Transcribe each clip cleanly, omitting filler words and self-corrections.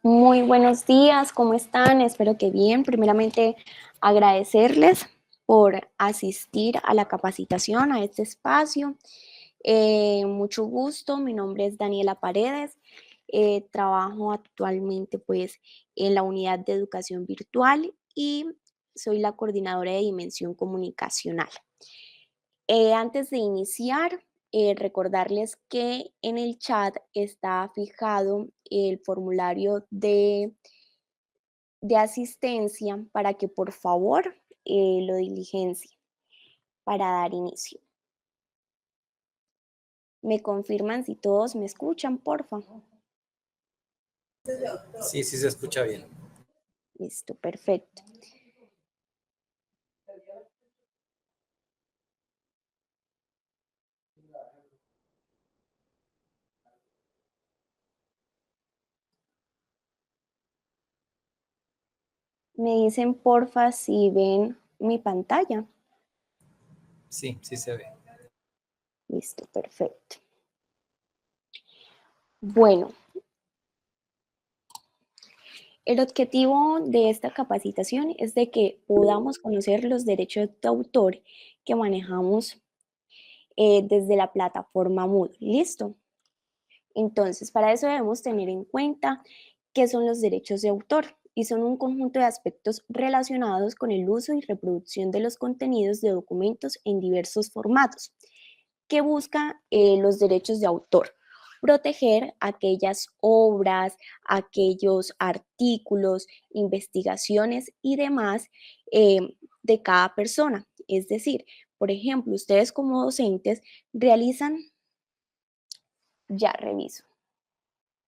Muy buenos días, ¿cómo están? Espero que bien. Primeramente, agradecerles por asistir a la capacitación, a este espacio. Mucho gusto, mi nombre es Daniela Paredes. Trabajo actualmente pues en la unidad de educación virtual y soy la coordinadora de Dimensión Comunicacional. Antes de iniciar, recordarles que en el chat está fijado el formulario de asistencia para que por favor lo diligencie para dar inicio. ¿Me confirman si todos me escuchan, porfa? Sí, sí se escucha bien. Listo, perfecto. Me dicen porfa si ven mi pantalla. Sí, sí se ve. Listo, perfecto. Bueno, el objetivo de esta capacitación es de que podamos conocer los derechos de autor que manejamos desde la plataforma Moodle. ¿Listo? Entonces, para eso debemos tener en cuenta qué son los derechos de autor y son un conjunto de aspectos relacionados con el uso y reproducción de los contenidos de documentos en diversos formatos. ¿Qué busca los derechos de autor? Proteger aquellas obras, aquellos artículos, investigaciones y demás de cada persona. Es decir, por ejemplo, ustedes como docentes realizan, ya reviso,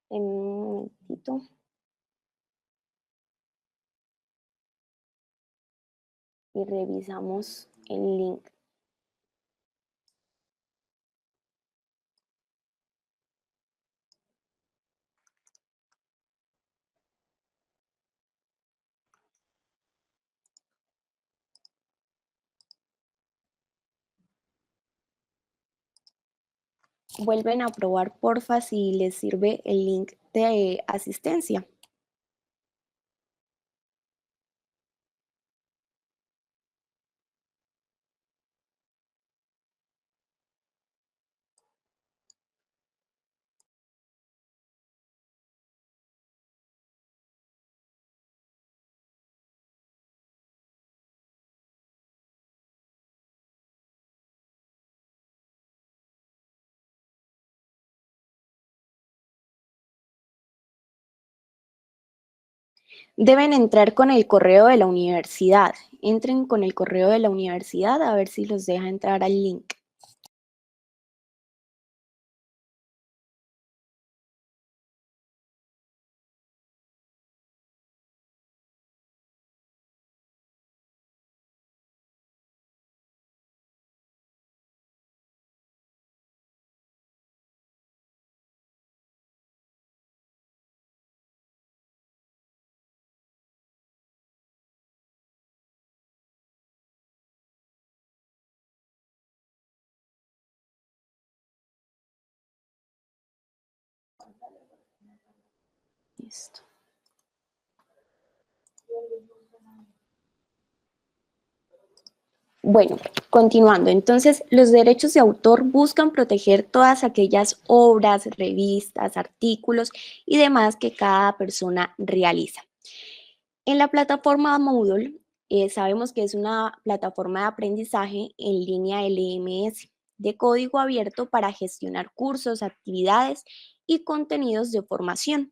en un momentito. Y revisamos el link. Vuelven a probar, porfa, si les sirve el link de asistencia. Deben entrar con el correo de la universidad. Entren con el correo de la universidad a ver si los deja entrar al link. Listo. Bueno, continuando. Entonces, los derechos de autor buscan proteger todas aquellas obras, revistas, artículos y demás que cada persona realiza. En la plataforma Moodle, sabemos que es una plataforma de aprendizaje en línea LMS de código abierto para gestionar cursos, actividades y contenidos de formación.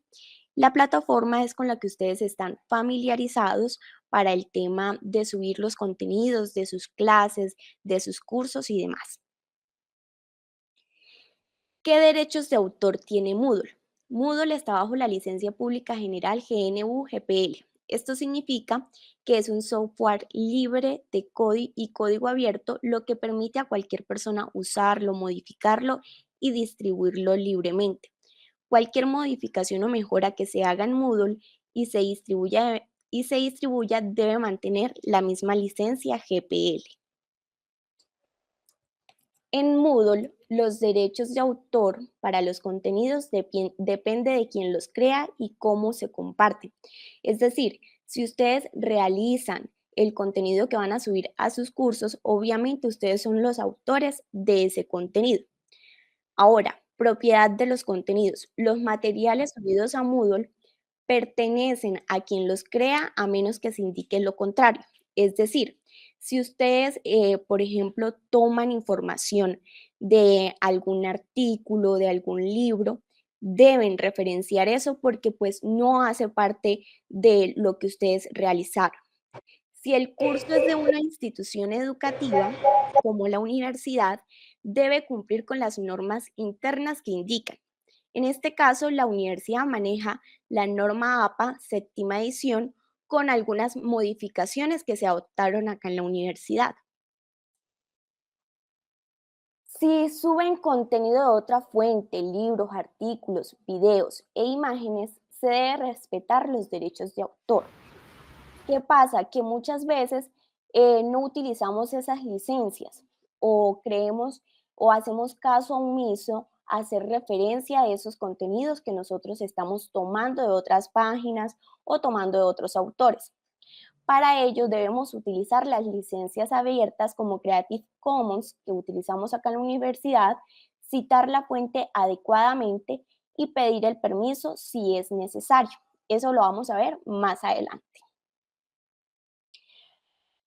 La plataforma es con la que ustedes están familiarizados para el tema de subir los contenidos de sus clases, de sus cursos y demás. ¿Qué derechos de autor tiene Moodle? Moodle está bajo la licencia pública general GNU-GPL. Esto significa que es un software libre de código y código abierto, lo que permite a cualquier persona usarlo, modificarlo y distribuirlo libremente. Cualquier modificación o mejora que se haga en Moodle y se distribuya debe mantener la misma licencia GPL. En Moodle, los derechos de autor para los contenidos depende de quién los crea y cómo se comparten. Es decir, si ustedes realizan el contenido que van a subir a sus cursos, obviamente ustedes son los autores de ese contenido. Ahora, propiedad de los contenidos. Los materiales subidos a Moodle pertenecen a quien los crea a menos que se indique lo contrario. Es decir, si ustedes, por ejemplo, toman información de algún artículo, de algún libro, deben referenciar eso porque pues no hace parte de lo que ustedes realizaron. Si el curso es de una institución educativa, como la universidad, debe cumplir con las normas internas que indican. En este caso, la universidad maneja la norma APA séptima edición con algunas modificaciones que se adoptaron acá en la universidad. Si suben contenido de otra fuente, libros, artículos, videos e imágenes, se debe respetar los derechos de autor. ¿Qué pasa? Que muchas veces no utilizamos esas licencias o creemos o hacemos caso omiso a hacer referencia a esos contenidos que nosotros estamos tomando de otras páginas o tomando de otros autores. Para ello debemos utilizar las licencias abiertas como Creative Commons que utilizamos acá en la universidad, citar la fuente adecuadamente y pedir el permiso si es necesario. Eso lo vamos a ver más adelante.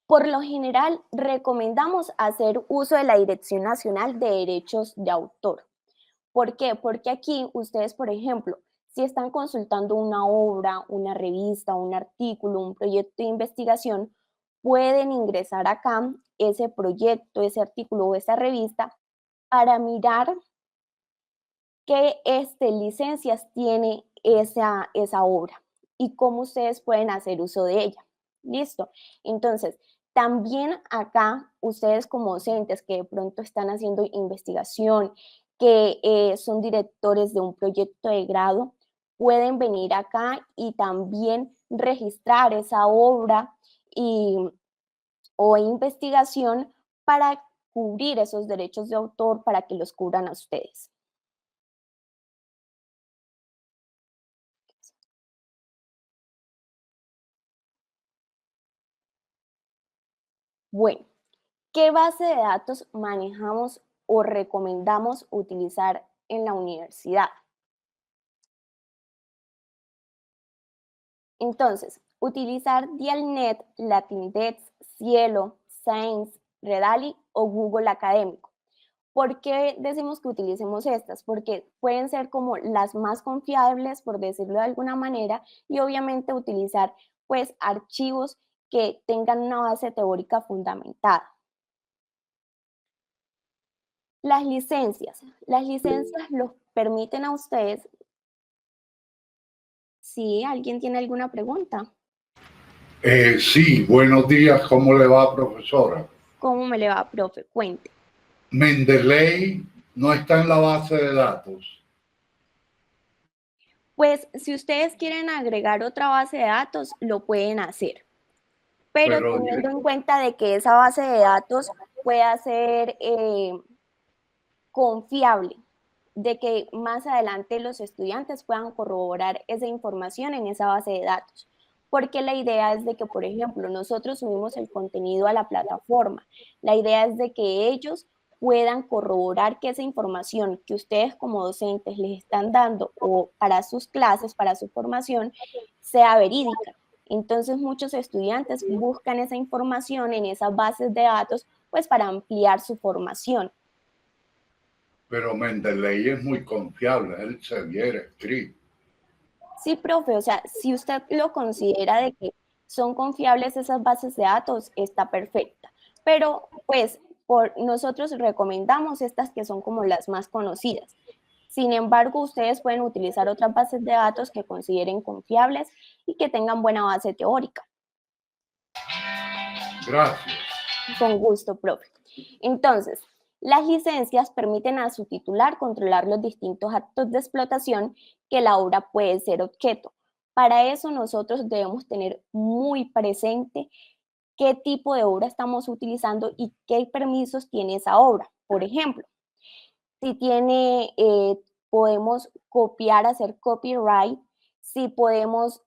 Por lo general, recomendamos hacer uso de la Dirección Nacional de Derechos de Autor. ¿Por qué? Porque aquí ustedes, por ejemplo, si están consultando una obra, una revista, un artículo, un proyecto de investigación, pueden ingresar acá ese proyecto, ese artículo o esa revista para mirar qué licencias tiene esa obra y cómo ustedes pueden hacer uso de ella. Listo. Entonces, también acá ustedes como docentes que de pronto están haciendo investigación, que son directores de un proyecto de grado, pueden venir acá y también registrar esa obra o investigación para cubrir esos derechos de autor para que los cubran a ustedes. Bueno, ¿qué base de datos manejamos o recomendamos utilizar en la universidad? Entonces, utilizar Dialnet, LatinDex, Cielo, Science, Redali o Google Académico. ¿Por qué decimos que utilicemos estas? Porque pueden ser como las más confiables, por decirlo de alguna manera, y obviamente utilizar pues archivos que tengan una base teórica fundamentada. Las licencias los permiten a ustedes. Si alguien tiene alguna pregunta. Sí, buenos días, ¿cómo le va, profesora? ¿Cómo me le va, profe? Cuente. Mendeley no está en la base de datos. Pues si ustedes quieren agregar otra base de datos, lo pueden hacer. Pero Pero teniendo en cuenta de que esa base de datos pueda ser confiable, de que más adelante los estudiantes puedan corroborar esa información en esa base de datos. Porque la idea es de que, por ejemplo, nosotros subimos el contenido a la plataforma. La idea es de que ellos puedan corroborar que esa información que ustedes como docentes les están dando o para sus clases, para su formación, sea verídica. Entonces muchos estudiantes buscan esa información en esas bases de datos pues para ampliar su formación. Pero Mendeley es muy confiable, él se viera escrito. Sí, profe, o sea, si usted lo considera de que son confiables esas bases de datos, está perfecta. Pero pues nosotros recomendamos estas que son como las más conocidas. Sin embargo, ustedes pueden utilizar otras bases de datos que consideren confiables y que tengan buena base teórica. Gracias. Con gusto, profe. Entonces, las licencias permiten a su titular controlar los distintos actos de explotación que la obra puede ser objeto. Para eso nosotros debemos tener muy presente qué tipo de obra estamos utilizando y qué permisos tiene esa obra. Por ejemplo, si tiene, podemos copiar, hacer copyright, si podemos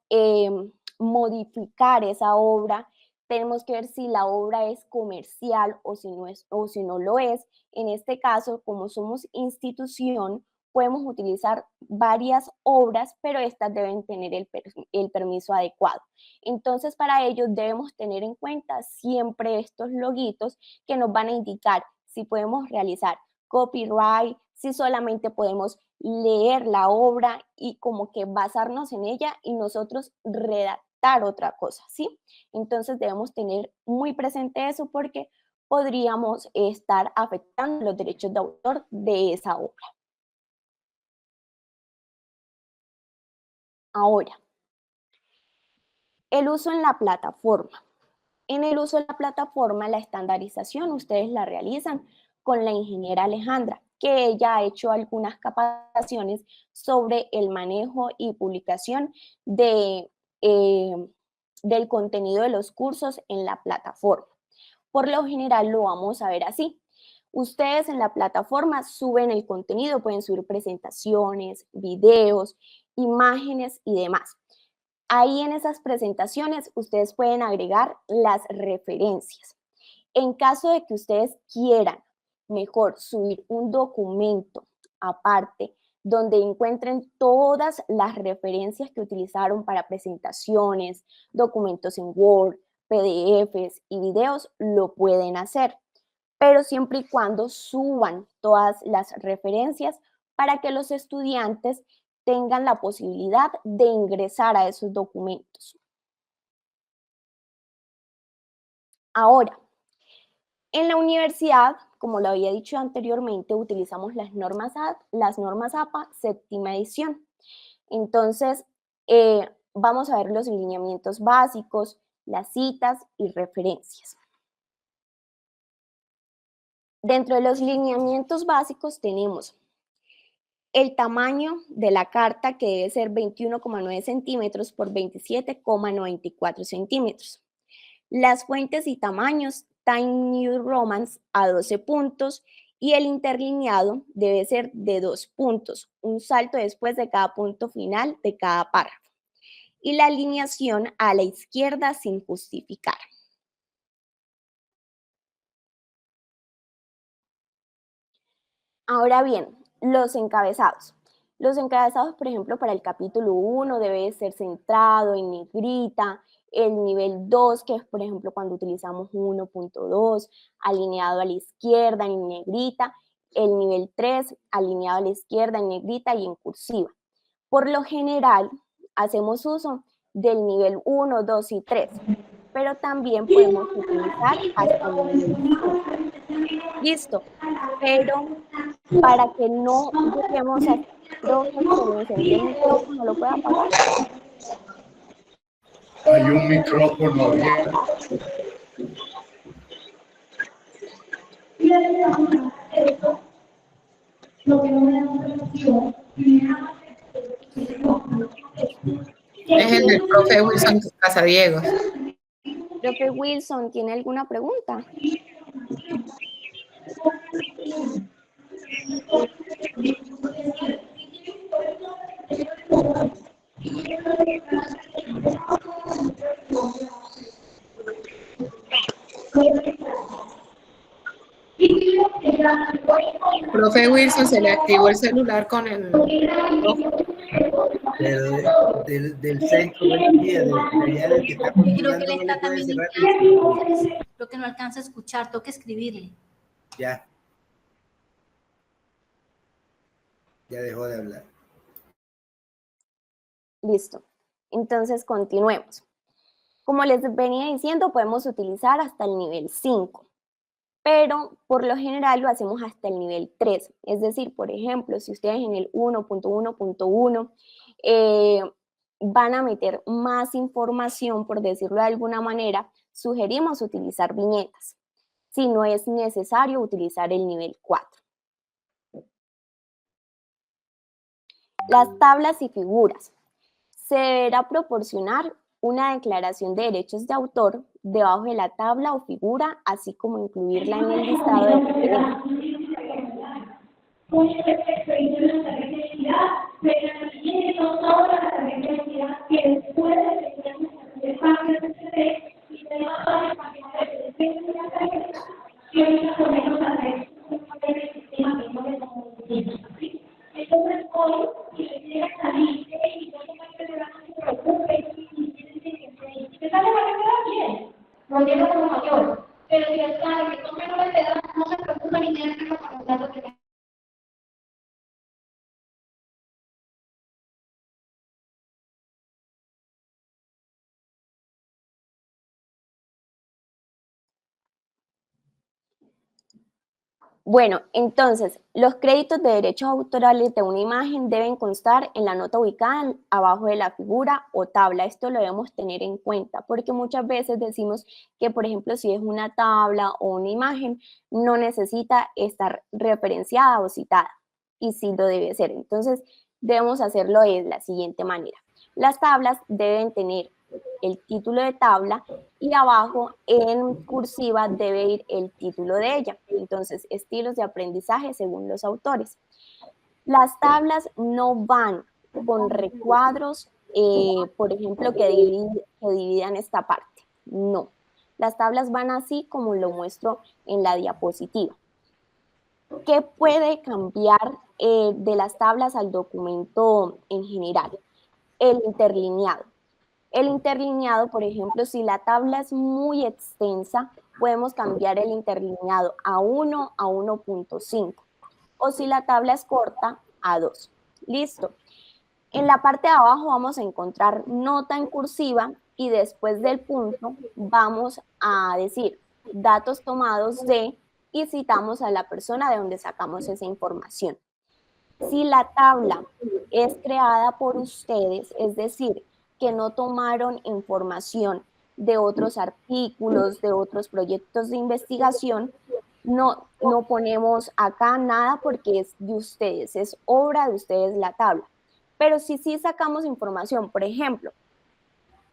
modificar esa obra, tenemos que ver si la obra es comercial o si no, o si no lo es. En este caso, como somos institución, podemos utilizar varias obras, pero estas deben tener el permiso adecuado. Entonces, para ello debemos tener en cuenta siempre estos loguitos que nos van a indicar si podemos realizar copyright, si solamente podemos leer la obra y como que basarnos en ella y nosotros redactar otra cosa, ¿sí? Entonces debemos tener muy presente eso porque podríamos estar afectando los derechos de autor de esa obra. Ahora, el uso en la plataforma. En el uso de la plataforma, la estandarización ustedes la realizan con la ingeniera Alejandra, que ella ha hecho algunas capacitaciones sobre el manejo y publicación del contenido de los cursos en la plataforma. Por lo general lo vamos a ver así. Ustedes en la plataforma suben el contenido, pueden subir presentaciones, videos, imágenes y demás. Ahí en esas presentaciones ustedes pueden agregar las referencias. En caso de que ustedes quieran mejor subir un documento aparte donde encuentren todas las referencias que utilizaron para presentaciones, documentos en Word, PDFs y videos, lo pueden hacer, pero siempre y cuando suban todas las referencias para que los estudiantes tengan la posibilidad de ingresar a esos documentos. Ahora, en la universidad, como lo había dicho anteriormente, utilizamos las normas APA séptima edición. Entonces, vamos a ver los lineamientos básicos, las citas y referencias. Dentro de los lineamientos básicos tenemos el tamaño de la carta, que debe ser 21,9 centímetros por 27,94 centímetros. Las fuentes y tamaños, Times New Roman a 12 puntos y el interlineado debe ser de 2 puntos, un salto después de cada punto final de cada párrafo. Y la alineación a la izquierda sin justificar. Ahora bien, los encabezados. Los encabezados, por ejemplo, para el capítulo 1 debe ser centrado en negrita, el nivel 2, que es, por ejemplo, cuando utilizamos 1.2, alineado a la izquierda en negrita, el nivel 3, alineado a la izquierda en negrita y en cursiva. Por lo general, hacemos uso del nivel 1, 2 y 3, pero también podemos utilizar hasta el nivel 5. Listo, pero para que no lleguemos a profe, se le encendió el micrófono, ¿lo puede apagar? Hay un micrófono abierto. Es el del profe Wilson Casadiego. Profe Wilson, ¿tiene alguna pregunta? Profe Wilson, se le activó el celular con el... Pero del centro del día, de allá del que está Creo que configurando, le no le está puede también cerrar el micrófono. lo que no alcanza a escuchar, toca escribirle. Ya. Ya dejó de hablar. Listo. Entonces, continuemos. Como les venía diciendo, podemos utilizar hasta el nivel 5, pero por lo general lo hacemos hasta el nivel 3. Es decir, por ejemplo, si ustedes en el 1.1.1 van a meter más información, por decirlo de alguna manera, sugerimos utilizar viñetas. Si no es necesario utilizar el nivel 4. Las tablas y figuras. Se deberá proporcionar una declaración de derechos de autor debajo de la tabla o figura, así como incluirla en el listado de referencias. Bueno, entonces, los créditos de derechos autorales de una imagen deben constar en la nota ubicada abajo de la figura o tabla. Esto lo debemos tener en cuenta porque muchas veces decimos que, por ejemplo, si es una tabla o una imagen, no necesita estar referenciada o citada, y sí lo debe ser. Entonces, debemos hacerlo de la siguiente manera. Las tablas deben tener el título de tabla y abajo en cursiva debe ir el título de ella. Entonces, estilos de aprendizaje según los autores. Las tablas no van con recuadros, por ejemplo, que dividan esta parte. No. Las tablas van así como lo muestro en la diapositiva. ¿Qué puede cambiar de las tablas al documento en general? El interlineado. El interlineado, por ejemplo, si la tabla es muy extensa, podemos cambiar el interlineado a 1 a 1.5. O si la tabla es corta, a 2. Listo. En la parte de abajo vamos a encontrar nota en cursiva y después del punto vamos a decir datos tomados de y citamos a la persona de donde sacamos esa información. Si la tabla es creada por ustedes, es decir, que no tomaron información de otros artículos, de otros proyectos de investigación, no ponemos acá nada porque es de ustedes, es obra de ustedes la tabla. Pero si sí sacamos información, por ejemplo,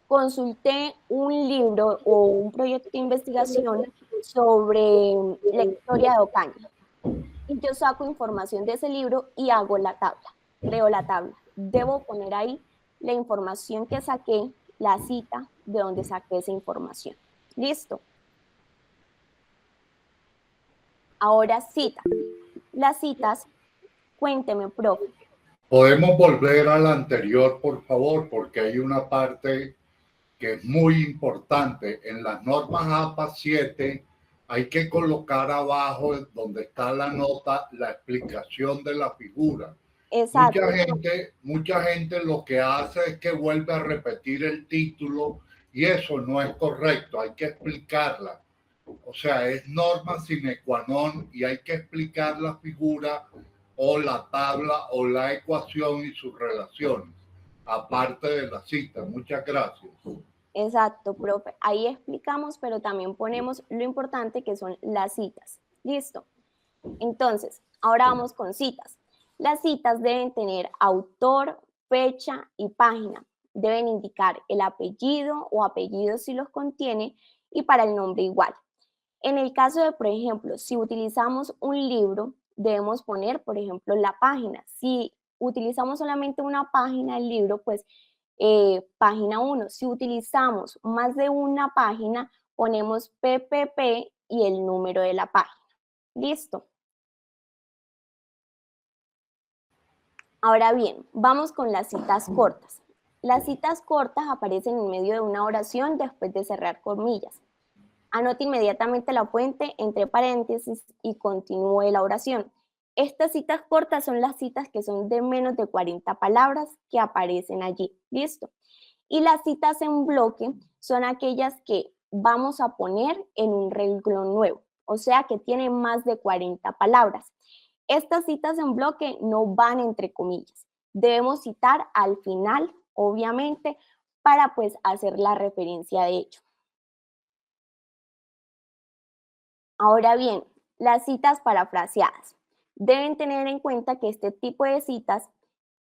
consulté un libro o un proyecto de investigación sobre la historia de Ocaña. Y yo saco información de ese libro y hago la tabla, creo la tabla. Debo poner ahí la información que saqué, la cita de donde saqué esa información. ¿Listo? Ahora cita. Las citas, cuénteme, profe. Podemos volver a la anterior, por favor, porque hay una parte que es muy importante. En las normas APA 7 hay que colocar abajo, donde está la nota, la explicación de la figura. Exacto. Mucha gente lo que hace es que vuelve a repetir el título y eso no es correcto, hay que explicarla. O sea, es norma sine qua non y hay que explicar la figura o la tabla o la ecuación y sus relaciones, aparte de la cita. Muchas gracias. Exacto, profe. Ahí explicamos, pero también ponemos lo importante que son las citas. ¿Listo? Entonces, ahora vamos con citas. Las citas deben tener autor, fecha y página. Deben indicar el apellido o apellidos si los contiene y para el nombre igual. En el caso de, por ejemplo, si utilizamos un libro, debemos poner, por ejemplo, la página. Si utilizamos solamente una página del libro, pues página 1. Si utilizamos más de una página, ponemos PPP y el número de la página. ¿Listo? Ahora bien, vamos con las citas cortas. Las citas cortas aparecen en medio de una oración después de cerrar comillas. Anote inmediatamente la fuente entre paréntesis y continúe la oración. Estas citas cortas son las citas que son de menos de 40 palabras que aparecen allí. ¿Listo? Y las citas en bloque son aquellas que vamos a poner en un renglón nuevo, o sea que tienen más de 40 palabras. Estas citas en bloque no van entre comillas. Debemos citar al final, obviamente, para pues hacer la referencia de ello. Ahora bien, las citas parafraseadas. Deben tener en cuenta que este tipo de citas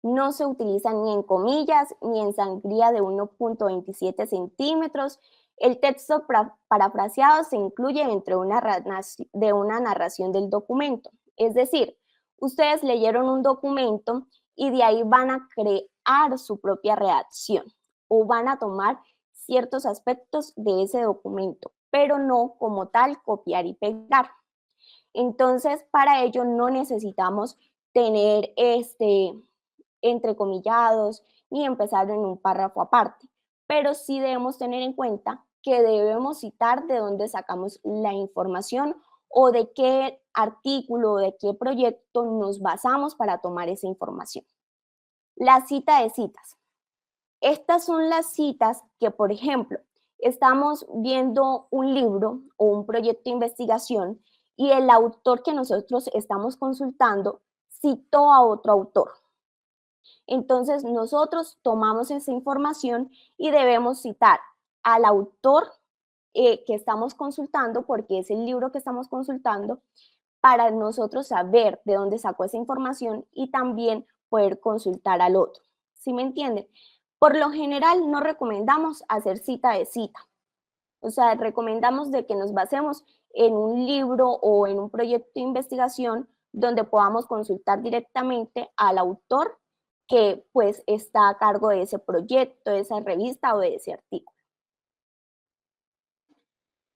no se utilizan ni en comillas ni en sangría de 1.27 centímetros, El texto parafraseado se incluye dentro de una narración del documento. Es decir, ustedes leyeron un documento y de ahí van a crear su propia redacción o van a tomar ciertos aspectos de ese documento, pero no como tal copiar y pegar. Entonces, para ello no necesitamos tener entrecomillados ni empezar en un párrafo aparte, pero sí debemos tener en cuenta que debemos citar de dónde sacamos la información o de qué artículo o de qué proyecto nos basamos para tomar esa información. La cita de citas. Estas son las citas que, por ejemplo, estamos viendo un libro o un proyecto de investigación y el autor que nosotros estamos consultando citó a otro autor. Entonces, nosotros tomamos esa información y debemos citar al autor que estamos consultando, porque es el libro que estamos consultando, para nosotros saber de dónde sacó esa información y también poder consultar al otro. ¿Sí me entienden? Por lo general, no recomendamos hacer cita de cita. O sea, recomendamos de que nos basemos en un libro o en un proyecto de investigación donde podamos consultar directamente al autor que pues está a cargo de ese proyecto, de esa revista o de ese artículo.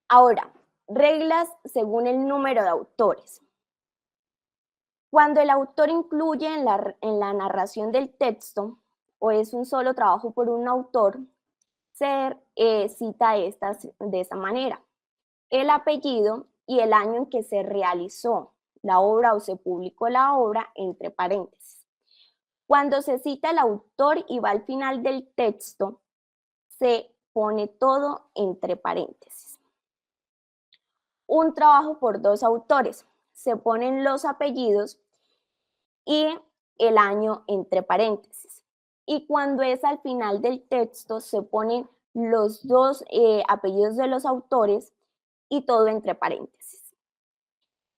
Ahora, reglas según el número de autores. Cuando el autor incluye en la narración del texto o es un solo trabajo por un autor, se cita de esta manera: el apellido y el año en que se realizó la obra o se publicó la obra, entre paréntesis. Cuando se cita el autor y va al final del texto, se pone todo entre paréntesis. Un trabajo por dos autores, se ponen los apellidos y el año entre paréntesis. Y cuando es al final del texto, se ponen los dos apellidos de los autores y todo entre paréntesis.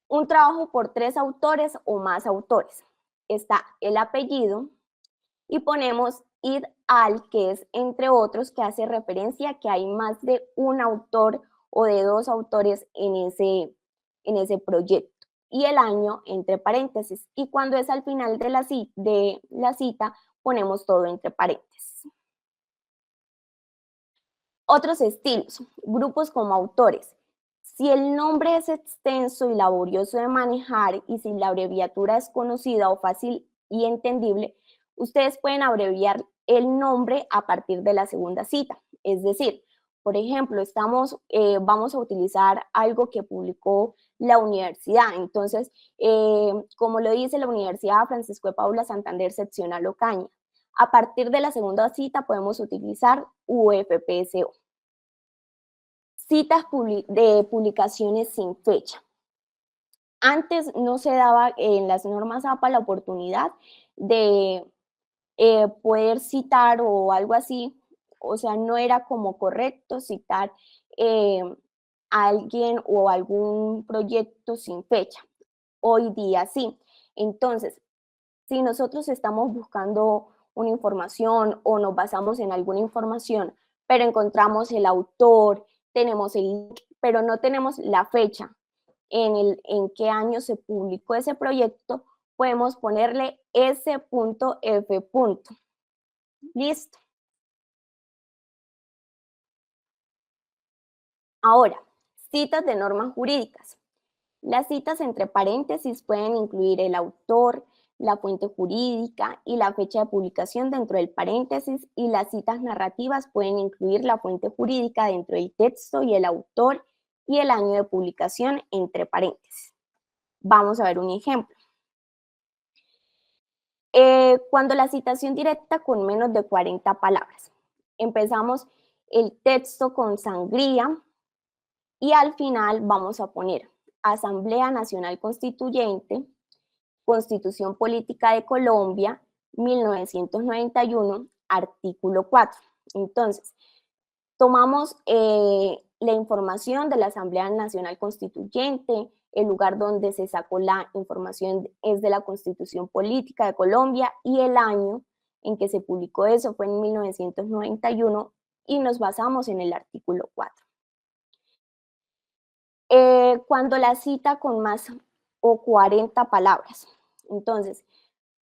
Un trabajo por tres autores o más autores. Está el apellido y ponemos id al, que es entre otros, que hace referencia a que hay más de un autor o de dos autores en ese proyecto. Y el año entre paréntesis. Y cuando es al final de la cita, ponemos todo entre paréntesis. Otros estilos, grupos como autores. Si el nombre es extenso y laborioso de manejar y si la abreviatura es conocida o fácil y entendible, ustedes pueden abreviar el nombre a partir de la segunda cita. Es decir, por ejemplo, vamos a utilizar algo que publicó la universidad. Entonces, como lo dice la Universidad Francisco de Paula Santander, seccional Ocaña, a partir de la segunda cita podemos utilizar UFPSO. Citas de publicaciones sin fecha. Antes no se daba en las normas APA la oportunidad de poder citar o algo así, o sea, no era como correcto citar a alguien o algún proyecto sin fecha. Hoy día sí. Entonces, si nosotros estamos buscando una información o nos basamos en alguna información, pero encontramos el autor, tenemos el link, pero no tenemos la fecha en qué año se publicó ese proyecto, podemos ponerle S.F. Listo. Ahora, citas de normas jurídicas. Las citas entre paréntesis pueden incluir el autor, la fuente jurídica y la fecha de publicación dentro del paréntesis, y las citas narrativas pueden incluir la fuente jurídica dentro del texto y el autor y el año de publicación entre paréntesis. Vamos a ver un ejemplo. Cuando la citación directa con menos de 40 palabras. Empezamos el texto con sangría y al final vamos a poner Asamblea Nacional Constituyente, Constitución Política de Colombia, 1991, artículo 4. Entonces, tomamos la información de la Asamblea Nacional Constituyente, el lugar donde se sacó la información es de la Constitución Política de Colombia y el año en que se publicó eso fue en 1991 y nos basamos en el artículo 4. Cuando la cita con más o 40 palabras, entonces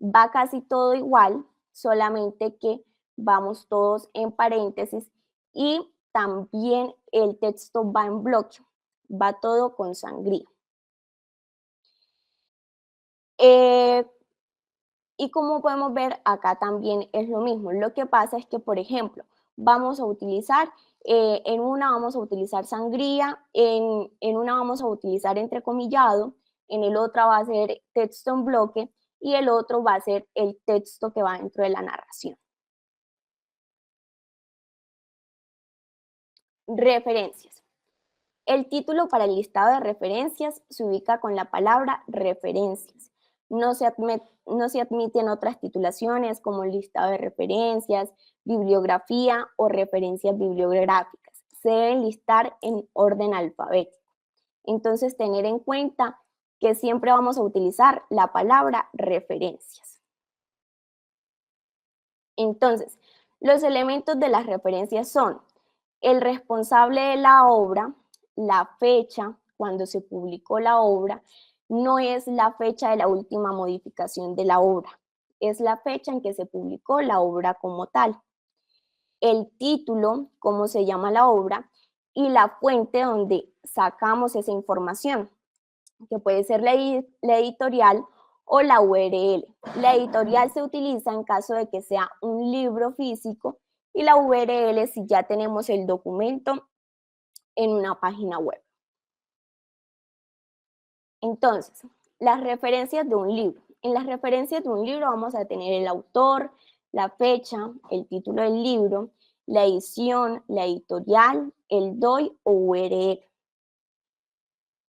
va casi todo igual, solamente que vamos todos en paréntesis y también el texto va en bloque, va todo con sangría. Y como podemos ver, acá también es lo mismo. Lo que pasa es que, por ejemplo, vamos a utilizar, en una vamos a utilizar sangría, en una vamos a utilizar entrecomillado, en el otro va a ser texto en bloque y el otro va a ser el texto que va dentro de la narración. Referencias. El título para el listado de referencias se ubica con la palabra referencias. No se admiten otras titulaciones como listado de referencias, bibliografía o referencias bibliográficas. Se deben listar en orden alfabético. Entonces, tener en cuenta que siempre vamos a utilizar la palabra referencias. Entonces, los elementos de las referencias son el responsable de la obra, la fecha cuando se publicó la obra, no es la fecha de la última modificación de la obra, es la fecha en que se publicó la obra como tal. El título, cómo se llama la obra, y la fuente donde sacamos esa información, que puede ser la editorial o la URL. La editorial se utiliza en caso de que sea un libro físico y la URL si ya tenemos el documento en una página web. Entonces, las referencias de un libro. En las referencias de un libro vamos a tener el autor, la fecha, el título del libro, la edición, la editorial, el DOI o URL.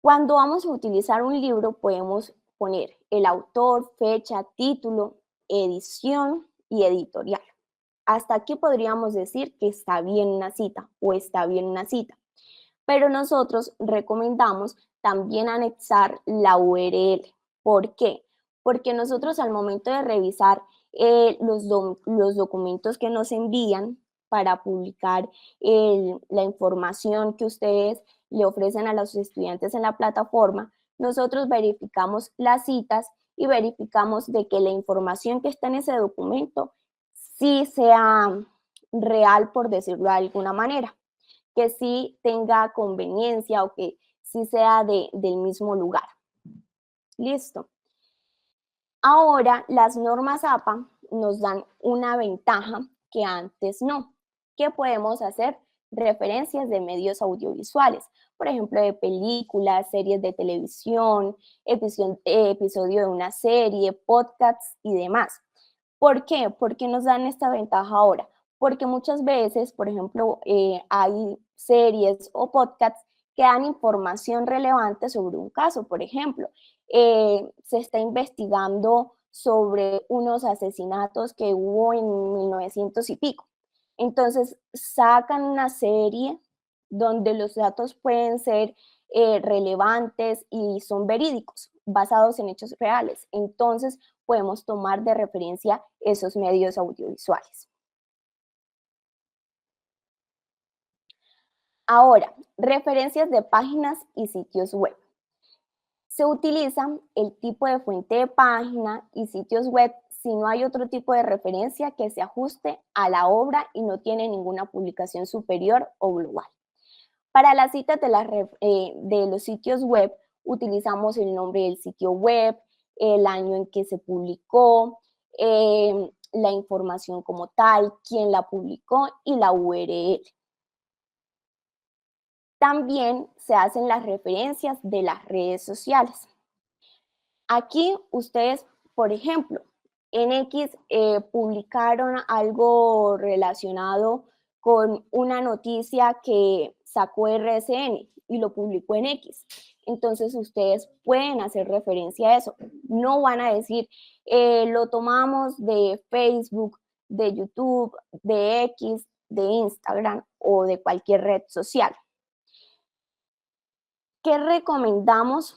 Cuando vamos a utilizar un libro podemos poner el autor, fecha, título, edición y editorial. Hasta aquí podríamos decir que está bien una cita o está bien una cita. Pero nosotros recomendamos también anexar la URL. ¿Por qué? Porque nosotros al momento de revisar los documentos que nos envían para publicar la información que ustedes le ofrecen a los estudiantes en la plataforma, nosotros verificamos las citas y verificamos de que la información que está en ese documento sí sea real, por decirlo de alguna manera, que sí tenga conveniencia o que sí sea del mismo lugar. Listo. Ahora, las normas APA nos dan una ventaja que antes no, que podemos hacer referencias de medios audiovisuales, por ejemplo, de películas, series de televisión, episodio de una serie, podcasts y demás. ¿Por qué? ¿Por qué nos dan esta ventaja ahora? Porque muchas veces, por ejemplo, hay series o podcasts que dan información relevante sobre un caso. Por ejemplo, se está investigando sobre unos asesinatos que hubo en 1900 y pico. Entonces, sacan una serie donde los datos pueden ser relevantes y son verídicos, basados en hechos reales. Entonces, podemos tomar de referencia esos medios audiovisuales. Ahora, referencias de páginas y sitios web. Se utiliza el tipo de fuente de página y sitios web si no hay otro tipo de referencia que se ajuste a la obra y no tiene ninguna publicación superior o global. Para las citas de los sitios web, utilizamos el nombre del sitio web, el año en que se publicó, la información como tal, quién la publicó y la URL. También se hacen las referencias de las redes sociales. Aquí ustedes, por ejemplo, en X publicaron algo relacionado con una noticia que sacó RCN y lo publicó en X. Entonces ustedes pueden hacer referencia a eso. No van a decir, lo tomamos de Facebook, de YouTube, de X, de Instagram o de cualquier red social. ¿Qué recomendamos?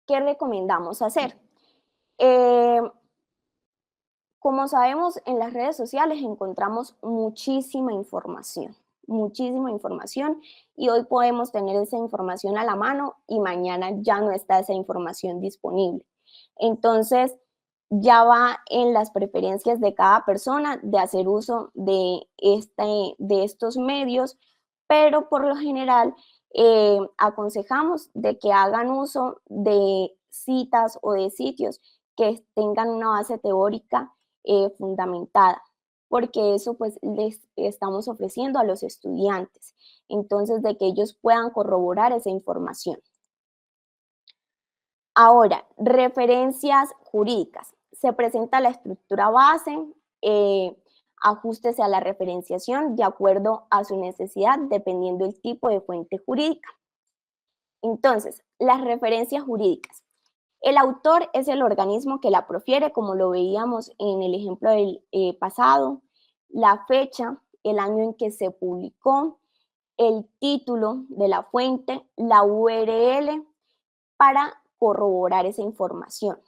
¿Qué recomendamos hacer? Como sabemos, en las redes sociales encontramos muchísima información y hoy podemos tener esa información a la mano y mañana ya no está esa información disponible. Entonces, ya va en las preferencias de cada persona de hacer uso de estos medios, pero por lo general aconsejamos de que hagan uso de citas o de sitios que tengan una base teórica fundamentada, porque eso pues les estamos ofreciendo a los estudiantes, entonces de que ellos puedan corroborar esa información. Ahora, referencias jurídicas. Se presenta la estructura base, ajústese a la referenciación de acuerdo a su necesidad, dependiendo del tipo de fuente jurídica. Entonces, las referencias jurídicas. El autor es el organismo que la profiere, como lo veíamos en el ejemplo del pasado, la fecha, el año en que se publicó, el título de la fuente, la URL, para corroborar esa información.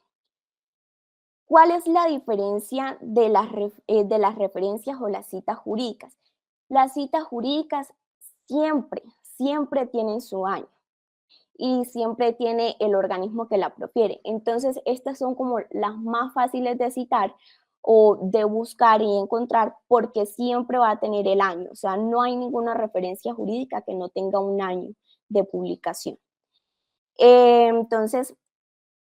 ¿Cuál es la diferencia de las referencias o las citas jurídicas? Las citas jurídicas siempre tienen su año y siempre tiene el organismo que la profiere. Entonces, estas son como las más fáciles de citar o de buscar y encontrar porque siempre va a tener el año. O sea, no hay ninguna referencia jurídica que no tenga un año de publicación. Entonces,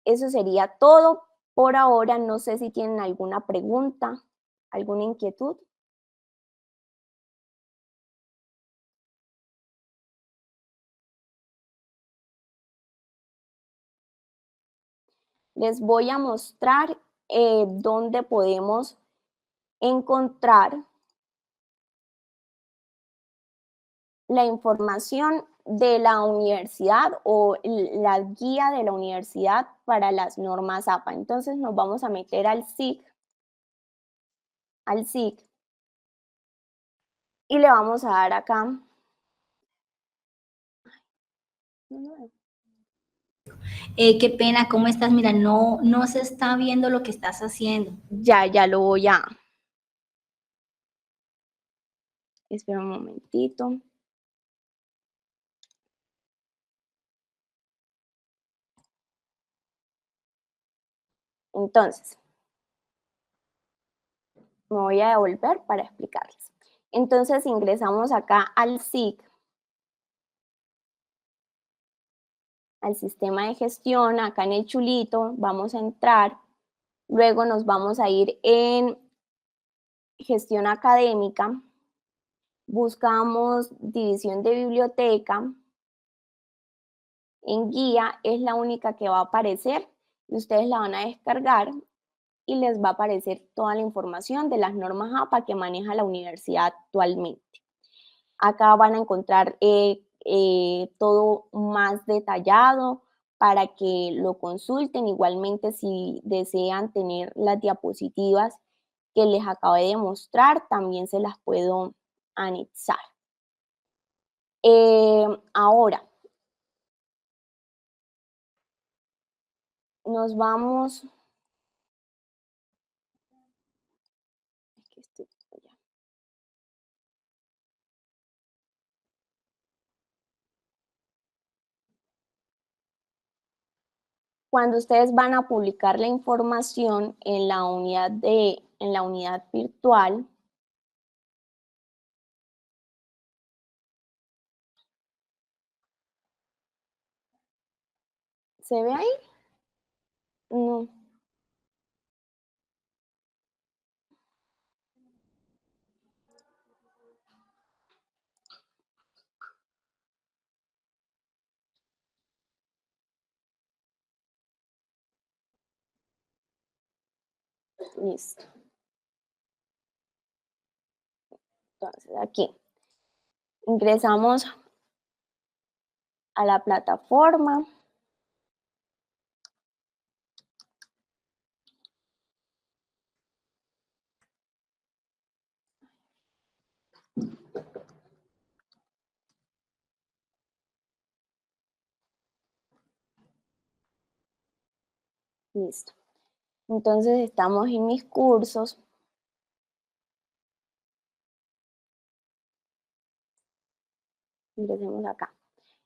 eso sería todo por ahora. No sé si tienen alguna pregunta, alguna inquietud. Les voy a mostrar dónde podemos encontrar la información de la universidad o la guía de la universidad para las normas APA. Entonces nos vamos a meter al SIC y le vamos a dar acá. Qué pena, ¿cómo estás? Mira, no se está viendo lo que estás haciendo. Ya lo voy a... Espera un momentito. Entonces, me voy a devolver para explicarles. Entonces, ingresamos acá al SIC, al sistema de gestión, acá en el chulito, vamos a entrar, luego nos vamos a ir en gestión académica, buscamos división de biblioteca, en guía es la única que va a aparecer, y ustedes la van a descargar y les va a aparecer toda la información de las normas APA que maneja la universidad actualmente. Acá van a encontrar todo más detallado para que lo consulten. Igualmente, si desean tener las diapositivas que les acabé de mostrar, también se las puedo anexar. Ahora, nos vamos... Cuando ustedes van a publicar la información en la unidad virtual, ¿se ve ahí? No. Listo. Entonces, aquí ingresamos a la plataforma. Listo. Entonces estamos en mis cursos. Ingresemos acá.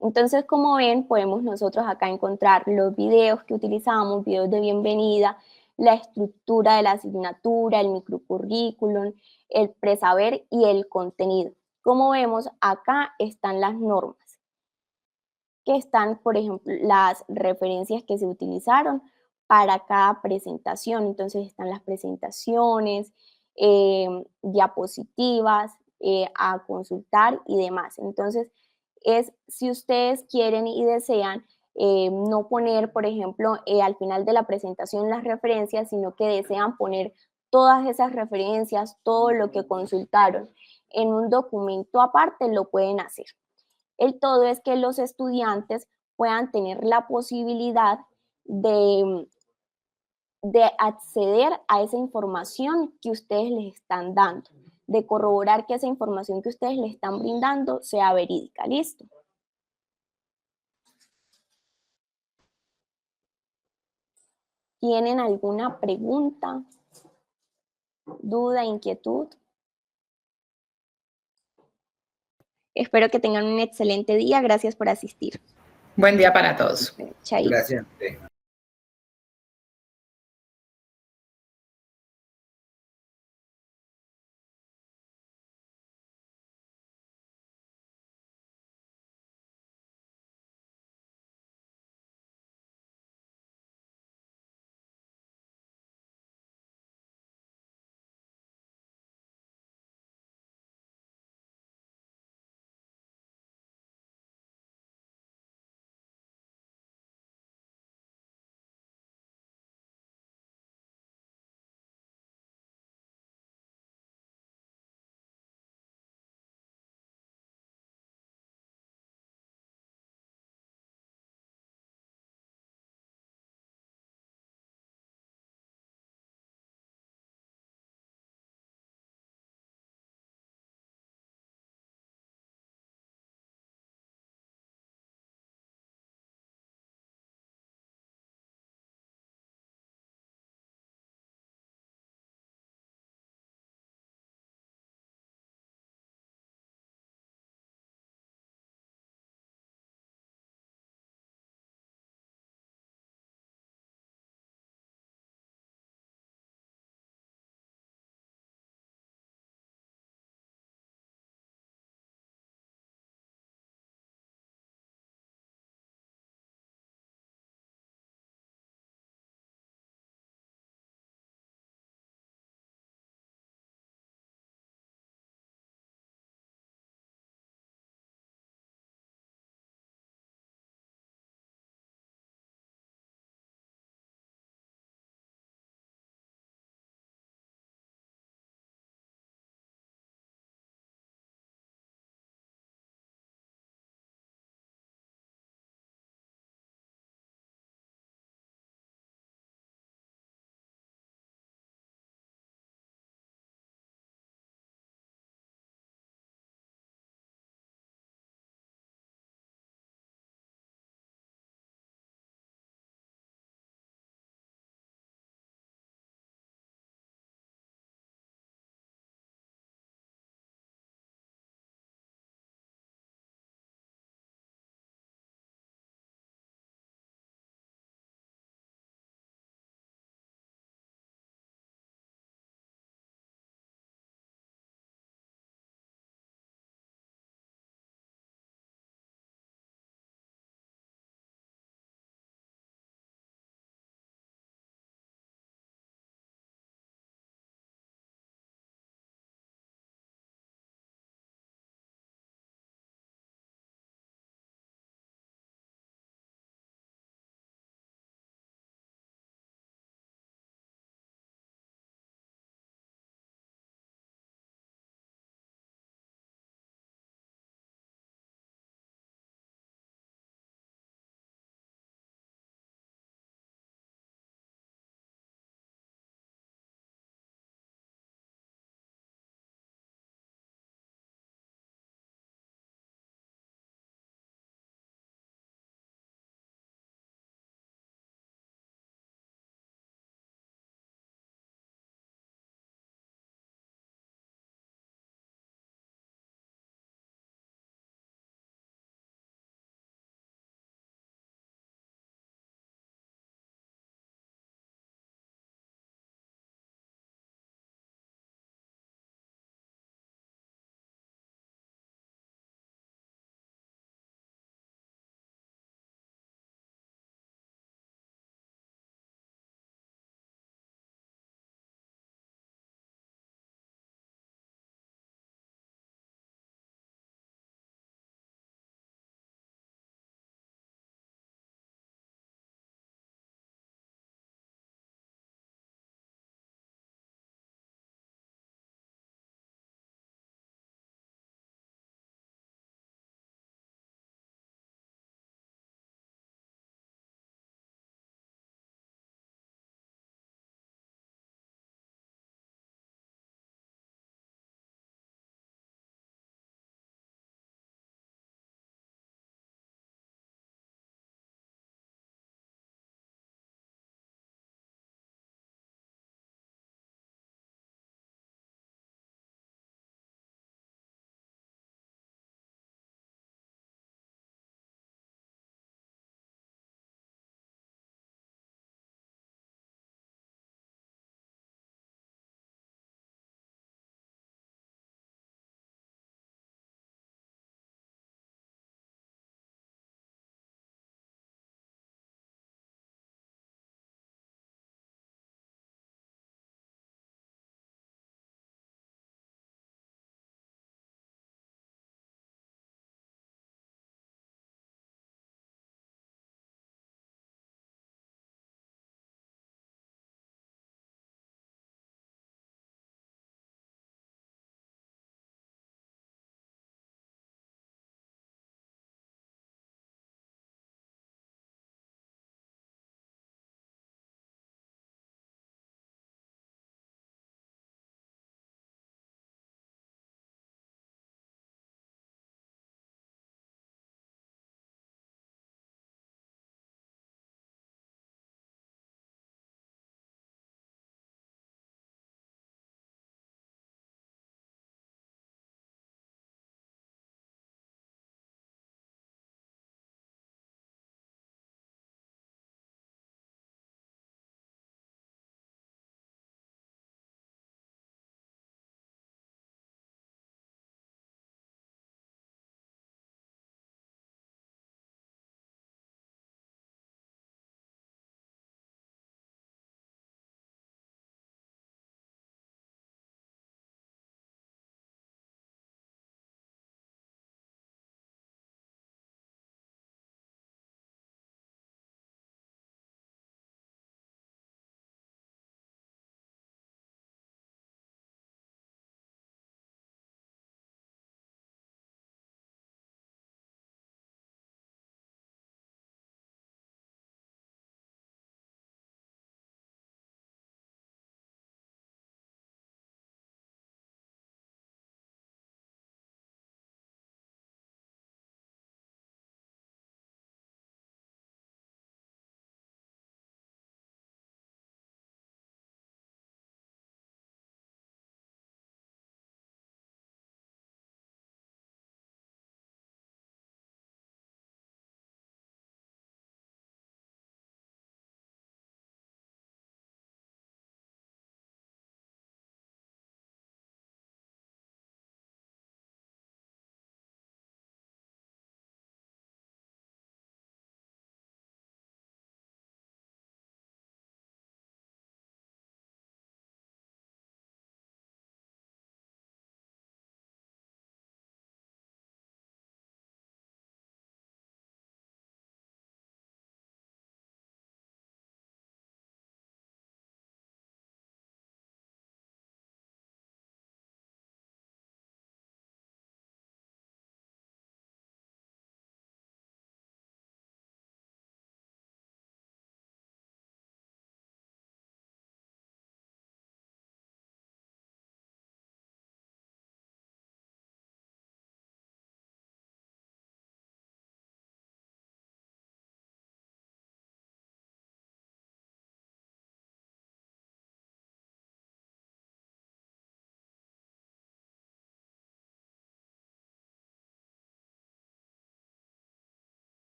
Entonces, como ven, podemos nosotros acá encontrar los videos que utilizamos, videos de bienvenida, la estructura de la asignatura, el microcurrículum, el presaber y el contenido. Como vemos, acá están las normas, que están, por ejemplo, las referencias que se utilizaron para cada presentación. Entonces, están las presentaciones, diapositivas, a consultar y demás. Entonces, si ustedes quieren y desean no poner, por ejemplo, al final de la presentación las referencias, sino que desean poner todas esas referencias, todo lo que consultaron en un documento aparte, lo pueden hacer. El todo es que los estudiantes puedan tener la posibilidad de acceder a esa información que ustedes les están dando, de corroborar que esa información que ustedes les están brindando sea verídica. ¿Listo? ¿Tienen alguna pregunta, duda, inquietud? Espero que tengan un excelente día. Gracias por asistir. Buen día para todos. Chaito. Gracias.